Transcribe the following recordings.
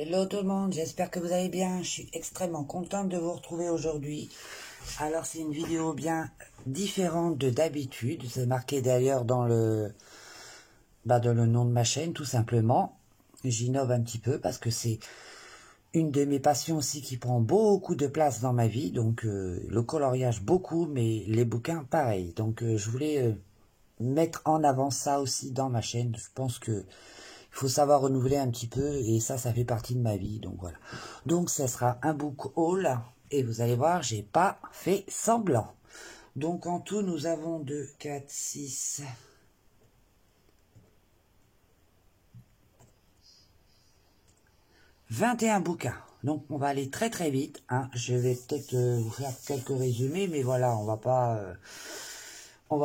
Hello tout le monde, j'espère que vous allez bien. Je suis extrêmement contente de vous retrouver aujourd'hui. Alors c'est une vidéo bien différente de d'habitude. C'est marqué d'ailleurs dans dans le nom de ma chaîne tout simplement. J'innove un petit peu parce que c'est une de mes passions aussi qui prend beaucoup de place dans ma vie. Donc le coloriage beaucoup, mais les bouquins pareil. Donc je voulais mettre en avant ça aussi dans ma chaîne. Je pense que il faut savoir renouveler un petit peu et ça fait partie de ma vie. Donc voilà. Donc ça sera un book haul et vous allez voir, j'ai pas fait semblant. Donc en tout, nous avons 2, 4, 6, 21 bouquins. Donc on va aller très très vite. Hein. Je vais peut-être vous faire quelques résumés, mais voilà, on va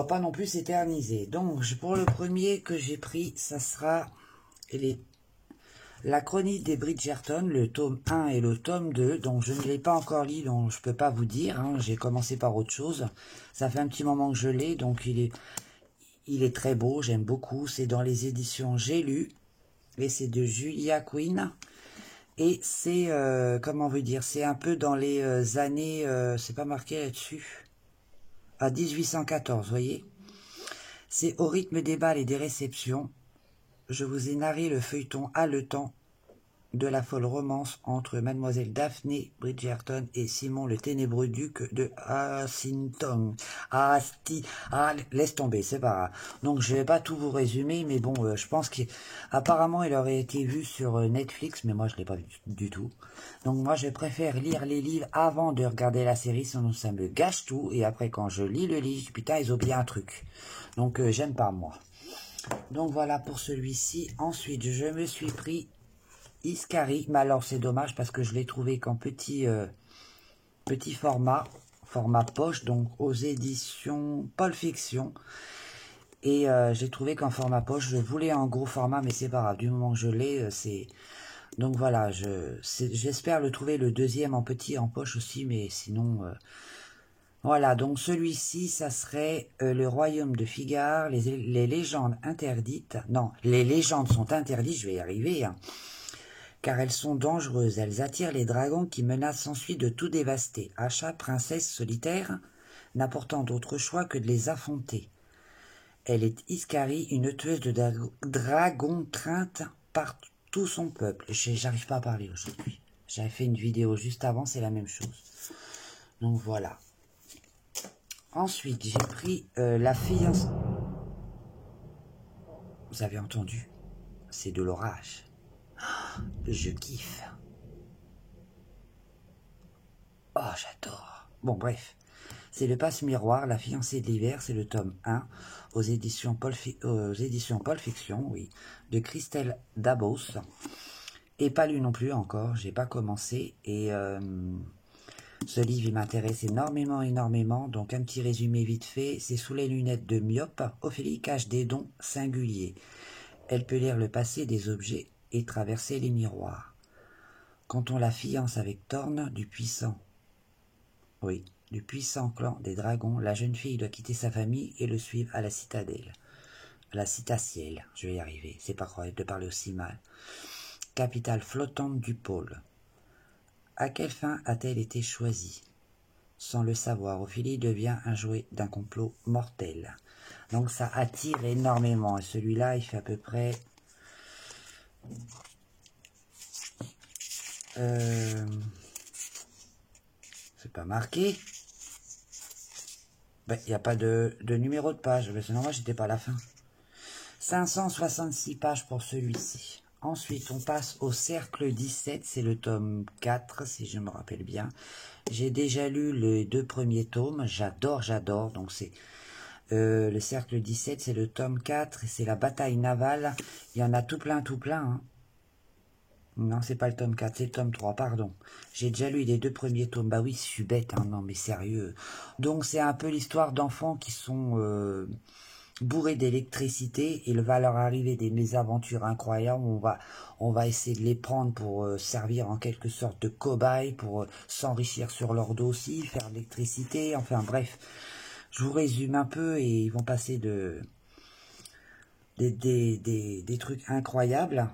pas non plus s'éterniser. Donc pour le premier que j'ai pris, ça sera la chronique des Bridgerton, le tome 1 et le tome 2, donc je ne l'ai pas encore lu, donc je ne peux pas vous dire, hein, j'ai commencé par autre chose. Ça fait un petit moment que je l'ai, donc il est très beau, j'aime beaucoup. C'est dans les éditions J'ai lu, et c'est de Julia Quinn. Et c'est, comment vous dire, c'est un peu dans les années, c'est pas marqué là-dessus, à 1814, vous voyez. C'est au rythme des bals et des réceptions. Je vous ai narré le feuilleton haletant de la folle romance entre mademoiselle Daphné Bridgerton et Simon le ténébreux duc de Hastington. Laisse tomber, c'est pas grave. Donc je vais pas tout vous résumer, mais bon, je pense qu'apparemment il aurait été vu sur Netflix, mais moi je l'ai pas vu du tout. Donc moi je préfère lire les livres avant de regarder la série, sinon ça me gâche tout, et après quand je lis le livre, putain ils ont oublié un truc. Donc j'aime pas moi. Donc voilà pour celui-ci. Ensuite je me suis pris Iscari, mais alors c'est dommage parce que je l'ai trouvé qu'en petit format poche, donc aux éditions Paul Fiction. Et j'ai trouvé qu'en format poche, je voulais en gros format, mais c'est pas grave, du moment que je l'ai, c'est... Donc voilà, j'espère le trouver le deuxième en petit, en poche aussi, mais sinon... Voilà, donc celui-ci, ça serait le royaume de Figare, les légendes interdites. Non, les légendes sont interdites, je vais y arriver, hein. Car elles sont dangereuses, elles attirent les dragons qui menacent ensuite de tout dévaster. Achat, princesse solitaire, n'apportant d'autre choix que de les affronter. Elle est Iscari, une tueuse de dragons crainte par tout son peuple. J'arrive pas à parler aujourd'hui. J'avais fait une vidéo juste avant, c'est la même chose. Donc voilà. Ensuite, j'ai pris la fiancée. Vous avez entendu? C'est de l'orage. Je kiffe. Oh, j'adore. Bon, bref. C'est le passe-miroir, la fiancée de l'hiver, c'est le tome 1, aux éditions Paul Fiction, oui, de Christelle Dabos. Et pas lu non plus encore, j'ai pas commencé. Et ce livre, il m'intéresse énormément, énormément. Donc un petit résumé vite fait. C'est sous les lunettes de myope, Ophélie cache des dons singuliers. Elle peut lire le passé des objets et traverser les miroirs. Quand on la fiance avec Thorn, du puissant clan des dragons, la jeune fille doit quitter sa famille et le suivre à la citadelle. La citacielle, je vais y arriver, c'est pas croyable de parler aussi mal. Capitale flottante du pôle. À quelle fin a-t-elle été choisie? Sans le savoir, Ophélie devient un jouet d'un complot mortel. Donc ça attire énormément. Et celui-là, il fait à peu près... c'est pas marqué. Ben, il n'y a pas de numéro de page. Sinon, moi, j'étais pas à la fin. 566 pages pour celui-ci. Ensuite, on passe au Cercle 17. C'est le tome 4, si je me rappelle bien. J'ai déjà lu les 2 premiers tomes. J'adore. Donc, c'est le Cercle 17, c'est le tome 4. C'est la bataille navale. Il y en a tout plein. Hein. Non, c'est pas le tome 4, c'est le tome 3, pardon. J'ai déjà lu les 2 premiers tomes. Bah oui, je suis bête, hein, non mais sérieux. Donc c'est un peu l'histoire d'enfants qui sont bourrés d'électricité. Il va leur arriver des mésaventures incroyables. On va essayer de les prendre pour servir en quelque sorte de cobayes, pour s'enrichir sur leur dos aussi, faire de l'électricité. Enfin bref, je vous résume un peu et ils vont passer des trucs incroyables.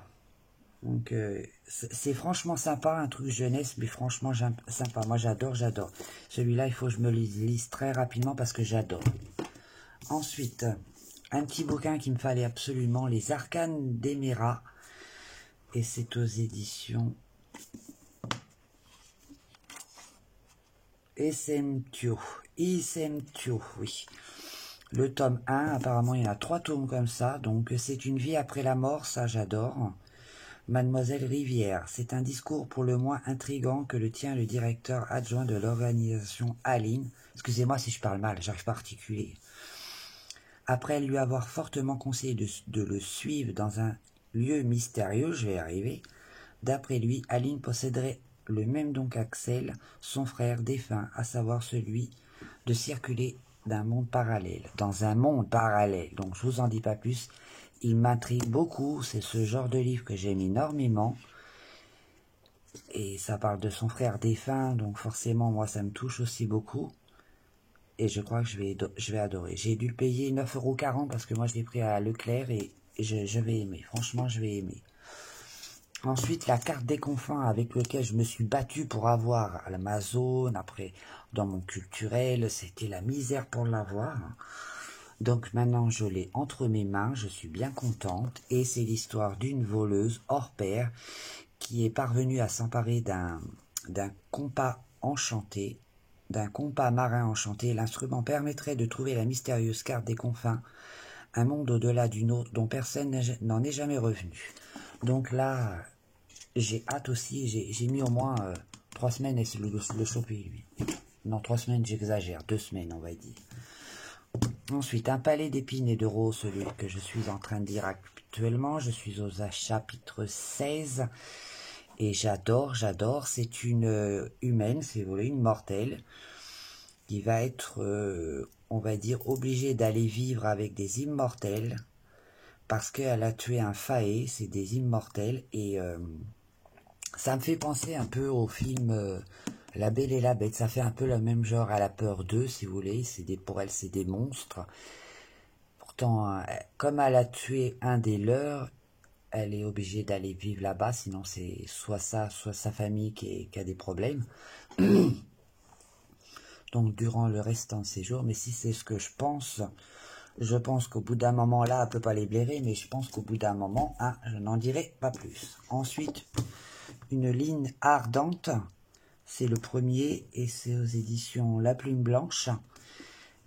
Donc, c'est franchement sympa, un truc jeunesse, mais franchement sympa. Moi, j'adore, j'adore. Celui-là, il faut que je me le lise très rapidement parce que j'adore. Ensuite, un petit bouquin qu'il me fallait absolument, Les Arcanes d'Emera. Et c'est aux éditions Isemtio. Isemtio, oui. Le tome 1, apparemment, il y en a 3 tomes comme ça. Donc, c'est une vie après la mort, ça, j'adore. Mademoiselle Rivière, c'est un discours pour le moins intrigant que le tient le directeur adjoint de l'organisation Aline. Excusez-moi si je parle mal, j'arrive pas à articuler. Après lui avoir fortement conseillé de le suivre dans un lieu mystérieux, je vais y arriver, d'après lui, Aline posséderait le même don qu'Axel, son frère défunt, à savoir celui de circuler d'un monde parallèle, dans un monde parallèle. Donc je vous en dis pas plus. Il m'intrigue beaucoup, c'est ce genre de livre que j'aime énormément. Et ça parle de son frère défunt, donc forcément moi ça me touche aussi beaucoup. Et je crois que je vais adorer. J'ai dû le payer 9,40 € parce que moi je l'ai pris à Leclerc et je vais aimer. Franchement je vais aimer. Ensuite, la carte des confins avec laquelle je me suis battu pour avoir à l'Amazon, après dans mon culturel, c'était la misère pour l'avoir. Donc maintenant je l'ai entre mes mains, je suis bien contente. Et c'est l'histoire d'une voleuse hors pair qui est parvenue à s'emparer d'un compas enchanté, d'un compas marin enchanté. L'instrument permettrait de trouver la mystérieuse carte des confins, un monde au-delà d'une autre dont personne n'en est jamais revenu. Donc là, j'ai hâte aussi, j'ai mis au moins 3 semaines à le choper, lui. Non, 3 semaines, j'exagère, 2 semaines, on va dire. Ensuite, un palais d'épines et de roses, celui que je suis en train de lire actuellement. Je suis au chapitre 16. Et j'adore, c'est une humaine, c'est une mortelle, qui va être, on va dire, obligée d'aller vivre avec des immortels, parce qu'elle a tué un faé, c'est des immortels, et ça me fait penser un peu au film La Belle et la Bête, ça fait un peu le même genre à la peur d'eux, si vous voulez, pour elle c'est des monstres. Pourtant, comme elle a tué un des leurs, elle est obligée d'aller vivre là-bas, sinon c'est soit ça, soit sa famille qui a des problèmes. Donc durant le restant de ses jours, mais si c'est ce que je pense qu'au bout d'un moment, là, elle ne peut pas les blairer, mais je pense qu'au bout d'un moment, hein, je n'en dirai pas plus. Ensuite, une ligne ardente, c'est le premier, et c'est aux éditions La Plume Blanche.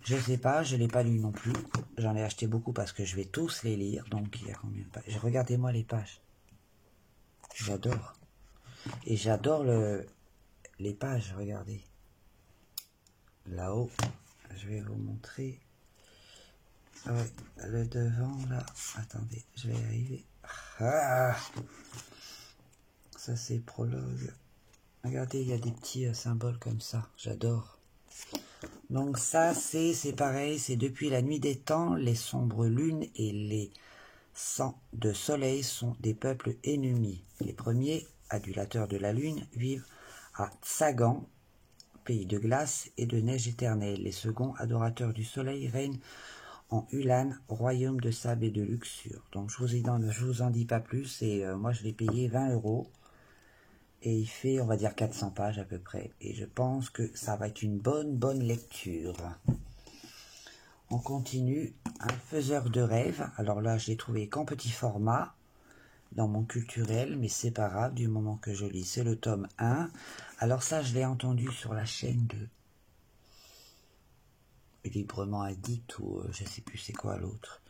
Je sais pas, je ne l'ai pas lu non plus. J'en ai acheté beaucoup parce que je vais tous les lire. Donc il y a combien de pages? Regardez-moi les pages. J'adore. Et j'adore les pages, regardez. Là-haut, je vais vous montrer. Ouais, le devant, là. Attendez, je vais y arriver. Ah, ça, c'est prologue. Regardez, il y a des petits symboles comme ça. J'adore. Donc ça, c'est pareil. C'est depuis la nuit des temps, les sombres lunes et les sangs de soleil sont des peuples ennemis. Les premiers, adulateurs de la lune, vivent à Tsagan, pays de glace et de neige éternelle. Les seconds, adorateurs du soleil, règnent en Ulan, royaume de sable et de luxure. Donc je vous en dis pas plus, et moi je l'ai payé 20 €, et il fait, on va dire, 400 pages à peu près, et je pense que ça va être une bonne lecture. On continue, un faiseur de rêves. Alors là, je l'ai trouvé qu'en petit format, dans mon culturel, mais c'est pas grave, du moment que je lis, c'est le tome 1. Alors ça, je l'ai entendu sur la chaîne de Librement Addict, ou je sais plus c'est quoi l'autre.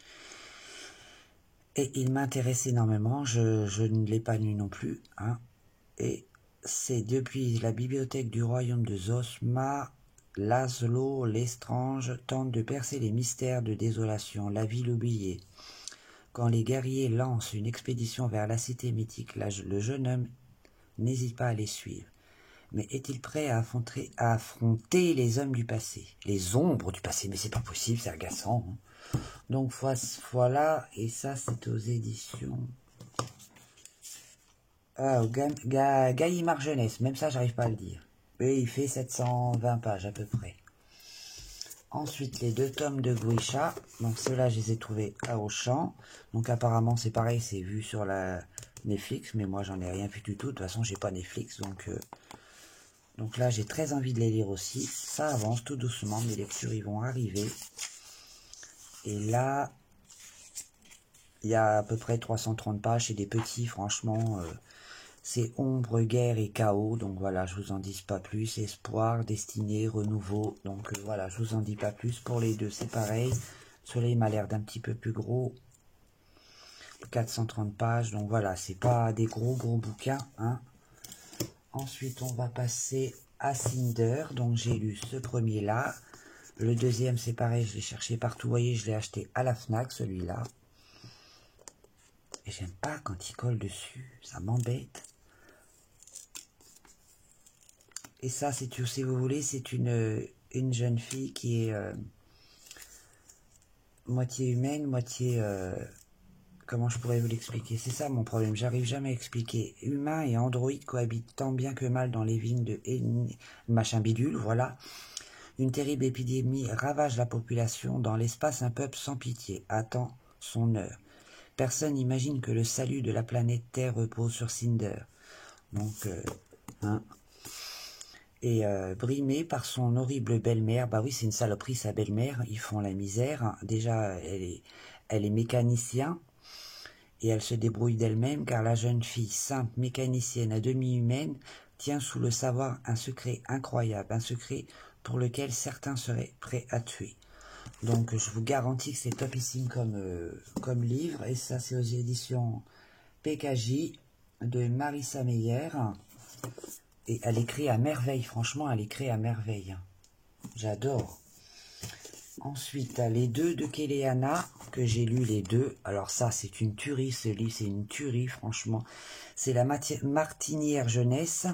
Et il m'intéresse énormément, je ne l'ai pas lu non plus, hein. Et c'est depuis la bibliothèque du royaume de Zosma, Laszlo l'Estrange tente de percer les mystères de désolation, la ville oubliée. Quand les guerriers lancent une expédition vers la cité mythique, le jeune homme n'hésite pas à les suivre. Mais est-il prêt à affronter les hommes du passé, les ombres du passé? Mais c'est pas possible, c'est agaçant, hein. Donc voilà, et ça c'est aux éditions Gallimard Jeunesse, même ça j'arrive pas à le dire. Et il fait 720 pages à peu près. Ensuite les 2 tomes de Grisha, donc ceux-là je les ai trouvés à Auchan. Donc apparemment c'est pareil, c'est vu sur la Netflix, mais moi j'en ai rien vu du tout. De toute façon, j'ai pas Netflix, donc là j'ai très envie de les lire aussi. Ça avance tout doucement, mes lectures ils vont arriver. Et là, il y a à peu près 330 pages, c'est des petits, franchement. C'est ombre, guerre et chaos. Donc voilà, je vous en dis pas plus. Espoir, destinée, renouveau. Donc voilà, je vous en dis pas plus. Pour les deux, c'est pareil. Soleil m'a l'air d'un petit peu plus gros. 430 pages. Donc voilà, c'est pas des gros bouquins, hein. Ensuite, on va passer à Cinder. Donc j'ai lu ce premier-là. Le deuxième, c'est pareil, je l'ai cherché partout. Vous voyez, je l'ai acheté à la Fnac, celui-là. Et j'aime pas quand il colle dessus. Ça m'embête. Et ça, si vous voulez, c'est une jeune fille qui est moitié humaine, moitié... comment je pourrais vous l'expliquer? C'est ça mon problème, j'arrive jamais à expliquer. Humain et androïde cohabitent tant bien que mal dans les vignes de machin bidule, voilà. Une terrible épidémie ravage la population. Dans l'espace, un peuple sans pitié attend son heure. Personne n'imagine que le salut de la planète Terre repose sur Cinder. Donc, hein. Et brimée par son horrible belle-mère. Bah oui, c'est une saloperie, sa belle-mère. Ils font la misère. Déjà, elle est mécanicien. Et elle se débrouille d'elle-même, car la jeune fille, simple mécanicienne à demi humaine, tient sous le savoir un secret incroyable. Un secret pour lequel certains seraient prêts à tuer. Donc, je vous garantis que c'est topissime comme livre. Et ça, c'est aux éditions PKJ de Marissa Meyer. Et elle écrit à merveille, franchement, elle écrit à merveille. J'adore. Ensuite, les deux de Kéléana, que j'ai lu les deux. Alors ça, c'est une tuerie, ce livre, c'est une tuerie, franchement. C'est la Martinière jeunesse.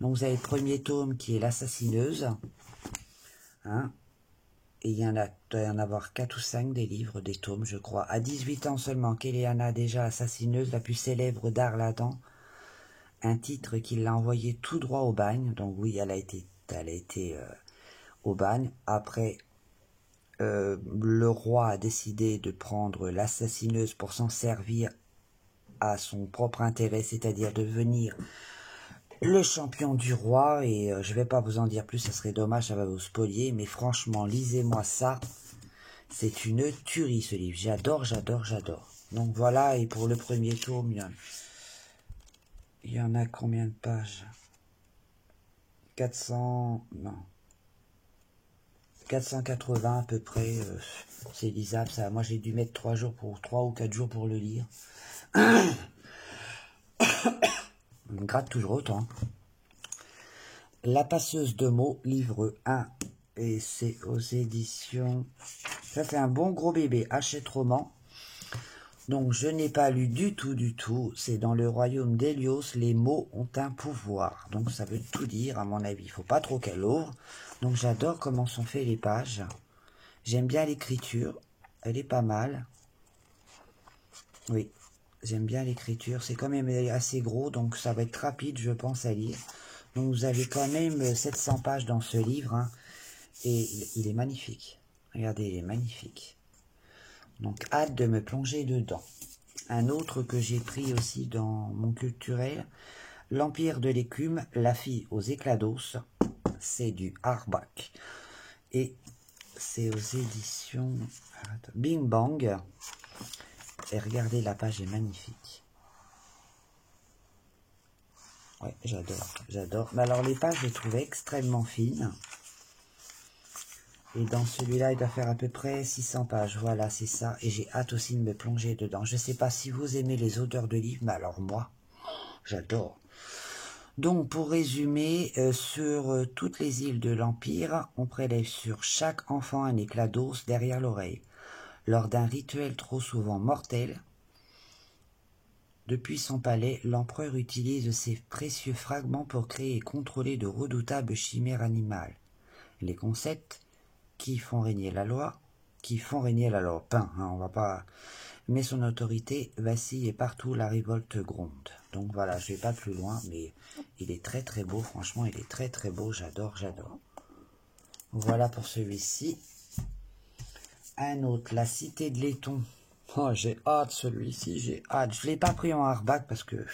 Donc vous avez le premier tome qui est l'assassineuse. Hein. Et il doit y en avoir 4 ou 5 des livres, des tomes, je crois. À 18 ans seulement, Kéléana, déjà assassineuse, la plus célèbre d'Arladan. Un titre qui l'a envoyé tout droit au bagne. Donc oui, elle a été au bagne. Après, le roi a décidé de prendre l'assassineuse pour s'en servir à son propre intérêt, c'est-à-dire devenir le champion du roi. Et je vais pas vous en dire plus, ça serait dommage, ça va vous spolier. Mais franchement, lisez-moi ça. C'est une tuerie ce livre. J'adore, j'adore, j'adore. Donc voilà, et pour le premier tome, il y en a combien de pages? 400... non. 480 à peu près. C'est lisable, ça. Moi, j'ai dû mettre 3 ou 4 jours pour le lire. Je me gratte toujours autant. La passeuse de mots, livre 1. Et c'est aux éditions... Ça, c'est un bon gros bébé. Hachette Roman. Donc, je n'ai pas lu du tout. C'est dans le royaume d'Hélios, les mots ont un pouvoir. Donc, ça veut tout dire, à mon avis. Il ne faut pas trop qu'elle ouvre. Donc, j'adore comment sont faites les pages. J'aime bien l'écriture. Elle est pas mal. Oui, j'aime bien l'écriture. C'est quand même assez gros, donc ça va être rapide, je pense, à lire. Donc, vous avez quand même 700 pages dans ce livre. Hein, et il est magnifique. Regardez, il est magnifique. Donc, hâte de me plonger dedans. Un autre que j'ai pris aussi dans mon culturel, L'Empire de l'écume, la fille aux éclats d'os, c'est du hardback. Et c'est aux éditions Bing Bang. Et regardez, la page est magnifique. Ouais, j'adore. Mais alors, les pages, je les trouvais extrêmement fines. Et dans celui-là, il doit faire à peu près 600 pages. Voilà, c'est ça. Et j'ai hâte aussi de me plonger dedans. Je ne sais pas si vous aimez les odeurs de livres, mais alors moi, j'adore. Donc, pour résumer, sur toutes les îles de l'Empire, on prélève sur chaque enfant un éclat d'os derrière l'oreille. Lors d'un rituel trop souvent mortel, depuis son palais, l'empereur utilise ces précieux fragments pour créer et contrôler de redoutables chimères animales. Les concepts qui font régner la loi, hein, on va pas... Mais son autorité vacille et partout la révolte gronde. Donc voilà, je vais pas plus loin, mais il est très très beau, franchement, il est très très beau, j'adore. Voilà pour celui-ci. Un autre, La Cité de Laiton. Oh, j'ai hâte celui-ci, j'ai hâte. Je ne l'ai pas pris en hardback parce que,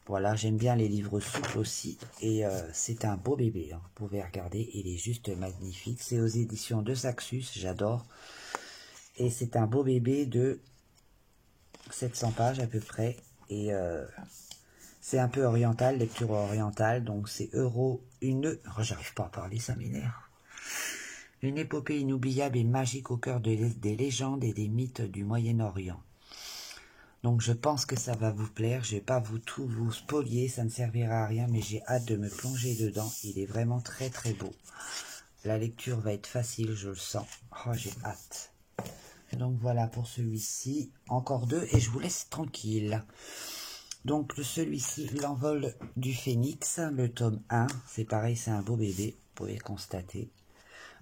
voilà, j'aime bien les livres souples aussi. Et c'est un beau bébé, hein. Vous pouvez regarder, il est juste magnifique. C'est aux éditions de Saxus, j'adore. Et c'est un beau bébé de 700 pages à peu près. Et c'est un peu oriental, lecture orientale. Donc c'est oh, j'arrive pas à parler, ça m'énerve. Une épopée inoubliable et magique au cœur des légendes et des mythes du Moyen-Orient. Donc je pense que ça va vous plaire, je vais pas tout vous spolier, ça ne servira à rien, mais j'ai hâte de me plonger dedans, il est vraiment très très beau. La lecture va être facile, je le sens. Oh, j'ai hâte. Donc voilà pour celui-ci, encore deux, et je vous laisse tranquille. Donc celui-ci, L'envol du phénix, le tome 1, c'est pareil, c'est un beau bébé, vous pouvez constater.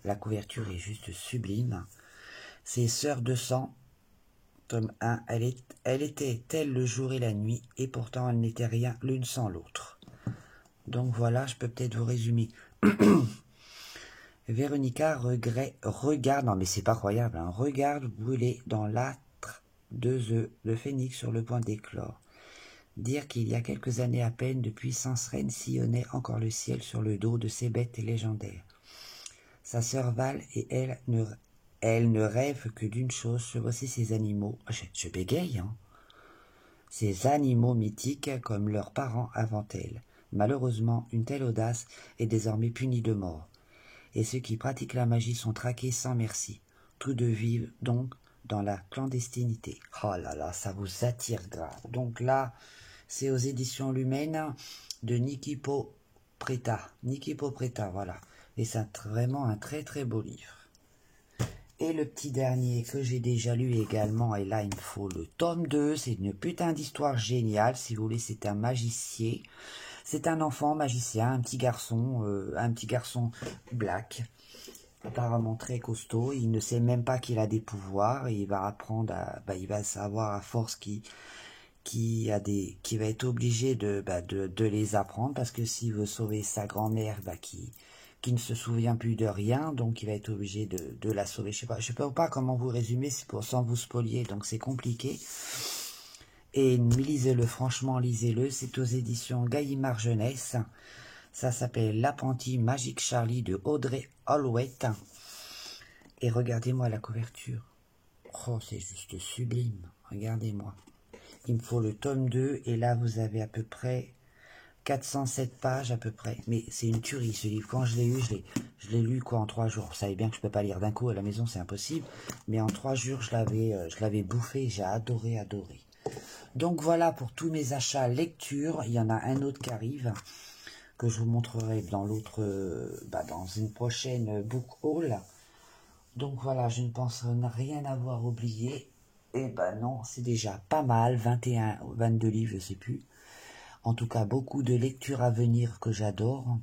La couverture est juste sublime. C'est Sœur de sang, tome 1, elle était telle le jour et la nuit, et pourtant elle n'était rien l'une sans l'autre. Donc voilà, je peux peut-être vous résumer. Véronica regarde, non mais c'est pas croyable, hein, regarde brûler dans l'âtre 2 œufs de phénix sur le point d'éclore. Dire qu'il y a quelques années à peine, de puissances reines sillonnaient encore le ciel sur le dos de ces bêtes légendaires. Sa sœur Val et elle ne rêvent que d'une chose, chevaucher ces animaux. Je bégaye, hein. Ces animaux mythiques comme leurs parents avant elle. Malheureusement, une telle audace est désormais punie de mort. Et ceux qui pratiquent la magie sont traqués sans merci. Tous deux vivent donc dans la clandestinité. Oh là là, ça vous attire grave. Donc là, c'est aux éditions Lumène de Nikipo Preta. Nikipo Preta, voilà. Et c'est vraiment un très très beau livre. Et le petit dernier que j'ai déjà lu également, et là il me faut le tome 2, c'est une putain d'histoire géniale, si vous voulez, c'est un magicien. C'est un enfant magicien, un petit garçon black, apparemment très costaud, il ne sait même pas qu'il a des pouvoirs, et il va apprendre il va savoir à force qui va être obligé de les apprendre, parce que s'il veut sauver sa grand-mère, qui ne se souvient plus de rien, donc il va être obligé de la sauver. Je sais pas comment vous résumer, sans vous spolier, donc c'est compliqué. Et lisez-le, franchement, lisez-le, c'est aux éditions Gallimard Jeunesse. Ça s'appelle L'apprenti magique Charlie de Audrey Holweth. Et regardez-moi la couverture. Oh, c'est juste sublime, regardez-moi. Il me faut le tome 2, et là vous avez à peu près 407 pages à peu près, mais c'est une tuerie ce livre. Quand je l'ai eu, je l'ai lu quoi en 3 jours. Vous savez bien que je peux pas lire d'un coup à la maison, c'est impossible. Mais en 3 jours, je l'avais bouffé, j'ai adoré. Donc voilà pour tous mes achats lecture. Il y en a un autre qui arrive, que je vous montrerai dans dans une prochaine book haul. Donc voilà, je ne pense rien avoir oublié. Et non, c'est déjà pas mal, 21 ou 22 livres, je sais plus. En tout cas, beaucoup de lectures à venir que j'adore.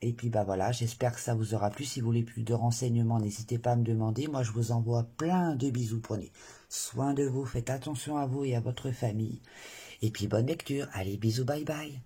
Et puis voilà, j'espère que ça vous aura plu. Si vous voulez plus de renseignements, n'hésitez pas à me demander. Moi, je vous envoie plein de bisous. Prenez soin de vous, faites attention à vous et à votre famille. Et puis bonne lecture. Allez, bisous, bye bye.